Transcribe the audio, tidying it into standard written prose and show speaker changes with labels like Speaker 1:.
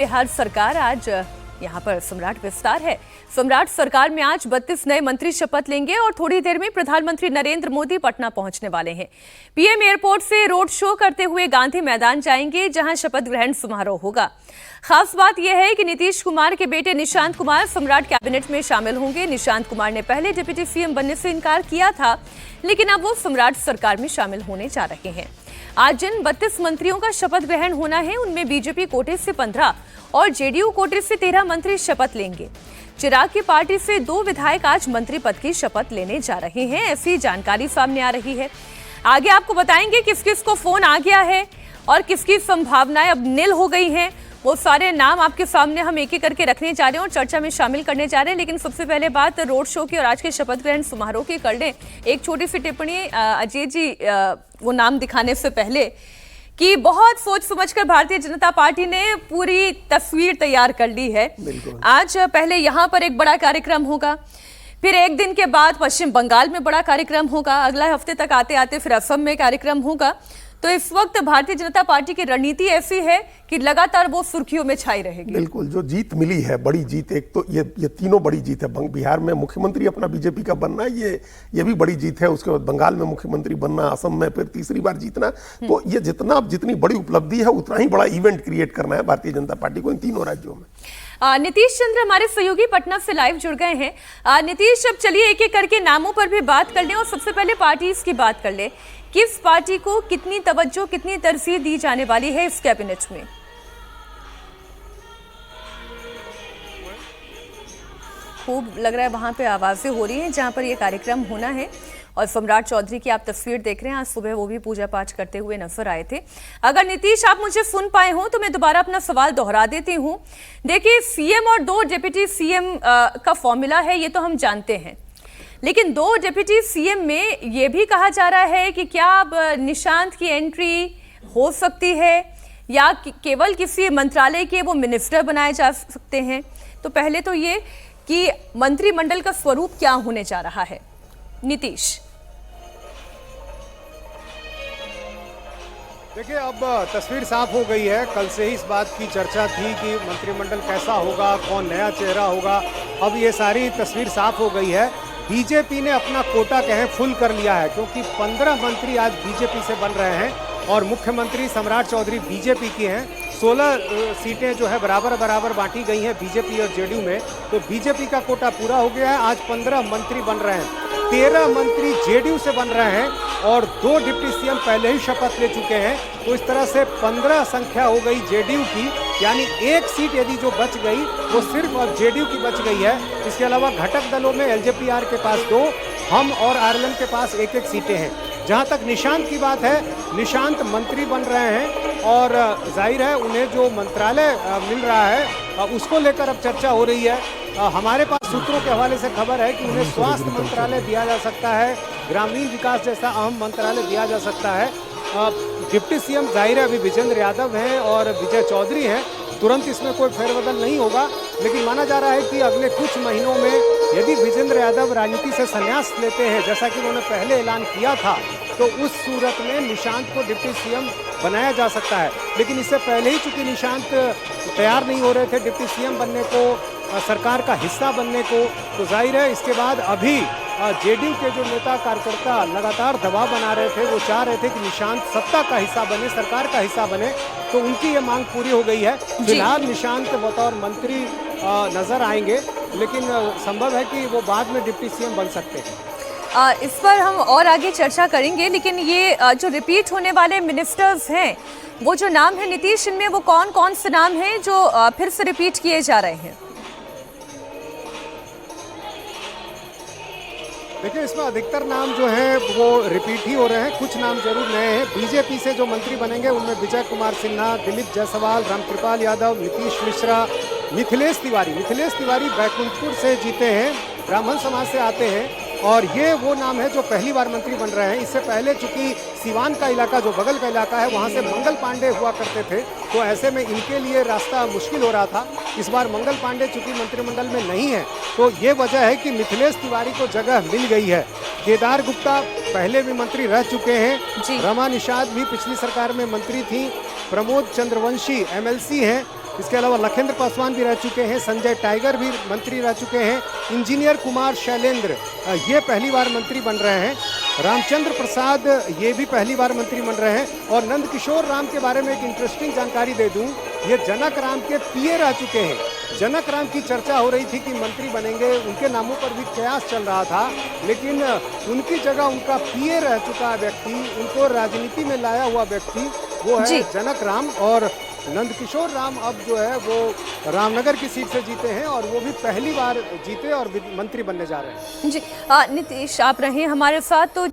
Speaker 1: बिहार सरकार आज यहाँ पर सम्राट विस्तार है। सम्राट सरकार में आज 32 नए मंत्री शपथ लेंगे और थोड़ी देर में प्रधानमंत्री नरेंद्र मोदी पटना पहुंचने वाले हैं। पीएम एयरपोर्ट से रोड शो करते हुए गांधी मैदान जाएंगे, जहां शपथ ग्रहण समारोह होगा। खास बात यह है कि नीतीश कुमार के बेटे निशांत कुमार सम्राट कैबिनेट में शामिल होंगे। निशांत कुमार ने पहले डिप्टी सीएम बनने से इनकार किया था, लेकिन अब वो सम्राट सरकार में शामिल होने जा रहे हैं। आज जिन 32 मंत्रियों का शपथ ग्रहण होना है, उनमें बीजेपी कोटे से 15 और जेडीयू कोटे से 13 मंत्री शपथ लेंगे। चिराग की पार्टी से 2 विधायक आज मंत्री पद की शपथ लेने जा रहे हैं, ऐसी जानकारी सामने आ रही है। आगे आपको बताएंगे किस किस को फोन आ गया है और किसकी संभावनाएं अब निल हो गई हैं। वो सारे नाम आपके सामने हम एक एक करके रखने जा रहे हैं और चर्चा में शामिल करने जा रहे हैं। लेकिन सबसे पहले बात रोड शो की और आज के शपथ ग्रहण समारोह की कर लें। एक छोटी सी टिप्पणी अजय जी, वो नाम दिखाने से पहले कि बहुत सोच समझकर भारतीय जनता पार्टी ने पूरी तस्वीर तैयार कर ली है। आज पहले यहाँ पर एक बड़ा कार्यक्रम होगा, फिर एक दिन के बाद पश्चिम बंगाल में बड़ा कार्यक्रम होगा, अगला हफ्ते तक आते आते फिर असम में कार्यक्रम होगा। तो इस वक्त भारतीय जनता पार्टी की रणनीति ऐसी है कि लगातार वो सुर्खियों में छाई रहेगी।
Speaker 2: बिल्कुल, जो जीत मिली है, बड़ी जीत, एक तो ये तीनों बड़ी जीत है। बिहार में मुख्यमंत्री अपना बीजेपी का बनना, ये भी बड़ी जीत है। उसके बाद बंगाल में मुख्यमंत्री बनना, असम में फिर तीसरी बार जीतना। तो ये जितनी बड़ी उपलब्धि है, उतना ही बड़ा इवेंट क्रिएट करना है भारतीय जनता पार्टी को इन तीनों राज्यों में।
Speaker 1: नीतीश चंद्र हमारे सहयोगी पटना से लाइव जुड़ गए हैं। नीतीश, अब चलिए एक एक करके नामों पर भी बात कर लें और सबसे पहले पार्टीज की बात कर लें। किस पार्टी को कितनी तवज्जो, कितनी तरजीह दी जाने वाली है इस कैबिनेट में? खूब लग रहा है वहां पे आवाजें हो रही हैं जहां पर ये कार्यक्रम होना है। और सम्राट चौधरी की आप तस्वीर देख रहे हैं, आज सुबह वो भी पूजा पाठ करते हुए नजर आए थे। अगर नीतीश आप मुझे सुन पाए हो तो मैं दोबारा अपना सवाल दोहरा देती हूँ। देखिए, सीएम और 2 डिप्टी सीएम का फॉर्मूला है, ये तो हम जानते हैं, लेकिन 2 डिप्टी सीएम में यह भी कहा जा रहा है कि क्या अब निशांत की एंट्री हो सकती है या केवल किसी मंत्रालय के वो मिनिस्टर बनाए जा सकते हैं। तो पहले तो ये कि मंत्रिमंडल का स्वरूप क्या होने जा रहा है, नीतीश?
Speaker 3: देखिए, अब तस्वीर साफ हो गई है। कल से ही इस बात की चर्चा थी कि मंत्रिमंडल कैसा होगा, कौन नया चेहरा होगा। अब ये सारी तस्वीर साफ हो गई है। बीजेपी ने अपना कोटा कहें फुल कर लिया है, क्योंकि 15 मंत्री आज बीजेपी से बन रहे हैं और मुख्यमंत्री सम्राट चौधरी बीजेपी की हैं। 16 सीटें जो है बराबर बांटी गई हैं बीजेपी और जेडीयू में। तो बीजेपी का कोटा पूरा हो गया है। आज 15 मंत्री बन रहे हैं, 13 मंत्री जेडीयू से बन रहे हैं और 2 डिप्टी सीएम पहले ही शपथ ले चुके हैं। तो इस तरह से 15 संख्या हो गई जेडीयू की, यानी एक सीट यदि जो बच गई वो सिर्फ अब जेडीयू की बच गई है। इसके अलावा घटक दलों में एलजेपीआर के पास 2, हम और आरएलएम के पास 1-1 सीटें हैं। जहां तक निशांत की बात है, निशांत मंत्री बन रहे हैं और जाहिर है उन्हें जो मंत्रालय मिल रहा है उसको लेकर अब चर्चा हो रही है। हमारे पास सूत्रों के हवाले से खबर है कि उन्हें स्वास्थ्य मंत्रालय दिया जा सकता है, ग्रामीण विकास जैसा अहम मंत्रालय दिया जा सकता है। डिप्टी सीएम जाहिर है अभी विजेंद्र यादव हैं और विजय चौधरी हैं, तुरंत इसमें कोई फेरबदल नहीं होगा। लेकिन माना जा रहा है कि अगले कुछ महीनों में यदि विजेंद्र यादव राजनीति से संन्यास लेते हैं, जैसा कि उन्होंने पहले ऐलान किया था, तो उस सूरत में निशांत को डिप्टी सीएम बनाया जा सकता है। लेकिन इससे पहले ही चूंकि निशांत तैयार नहीं हो रहे थे डिप्टी सीएम बनने को, सरकार का हिस्सा बनने को, तो जाहिर है इसके बाद अभी जेडीयू के जो नेता कार्यकर्ता लगातार दबाव बना रहे थे, वो चाह रहे थे कि निशांत सत्ता का हिस्सा बने, सरकार का हिस्सा बने। तो उनकी ये मांग पूरी हो गई है। फिलहाल निशांत बतौर मंत्री नजर आएंगे, लेकिन संभव है कि वो बाद में डिप्टी सीएम बन सकते हैं।
Speaker 1: इस पर हम और आगे चर्चा करेंगे, लेकिन ये जो रिपीट होने वाले मिनिस्टर्स हैं, वो जो नाम है नीतीश, इनमें वो कौन कौन से नाम हैं जो फिर से रिपीट किए जा रहे हैं?
Speaker 3: देखिए, इसमें अधिकतर नाम जो है वो रिपीट ही हो रहे हैं, कुछ नाम जरूर नए हैं। बीजेपी से जो मंत्री बनेंगे उनमें विजय कुमार सिन्हा, दिलीप जायसवाल, रामकृपाल यादव, नीतीश मिश्रा, मिथिलेश तिवारी बैकुंठपुर से जीते हैं, ब्राह्मण समाज से आते हैं और ये वो नाम है जो पहली बार मंत्री बन रहे हैं। इससे पहले चूंकि सीवान का इलाका जो बगल का इलाका है, वहाँ से मंगल पांडे हुआ करते थे, तो ऐसे में इनके लिए रास्ता मुश्किल हो रहा था। इस बार मंगल पांडे चूंकि मंत्रिमंडल में नहीं है, तो ये वजह है कि मिथिलेश तिवारी को जगह मिल गई है। केदार गुप्ता पहले भी मंत्री रह चुके हैं, रमा निषाद भी पिछली सरकार में मंत्री थी, प्रमोद चंद्रवंशी एमएलसी हैं, इसके अलावा लखेंद्र पासवान भी रह चुके हैं, संजय टाइगर भी मंत्री रह चुके हैं, इंजीनियर कुमार शैलेंद्र ये पहली बार मंत्री बन रहे हैं, रामचंद्र प्रसाद ये भी पहली बार मंत्री बन रहे हैं। और नंद किशोर राम के बारे में एक इंटरेस्टिंग जानकारी दे दूं, ये जनक राम के पीए रह चुके हैं। जनक राम की चर्चा हो रही थी कि मंत्री बनेंगे, उनके नामों पर भी कयास चल रहा था, लेकिन उनकी जगह उनका पीए रह चुका व्यक्ति, उनको राजनीति में लाया हुआ व्यक्ति वो है जनक राम। और नंद किशोर राम अब जो है वो रामनगर की सीट से जीते हैं और वो भी पहली बार जीते और मंत्री बनने जा रहे हैं।
Speaker 1: जी नीतीश, आप रहे हमारे साथ। तो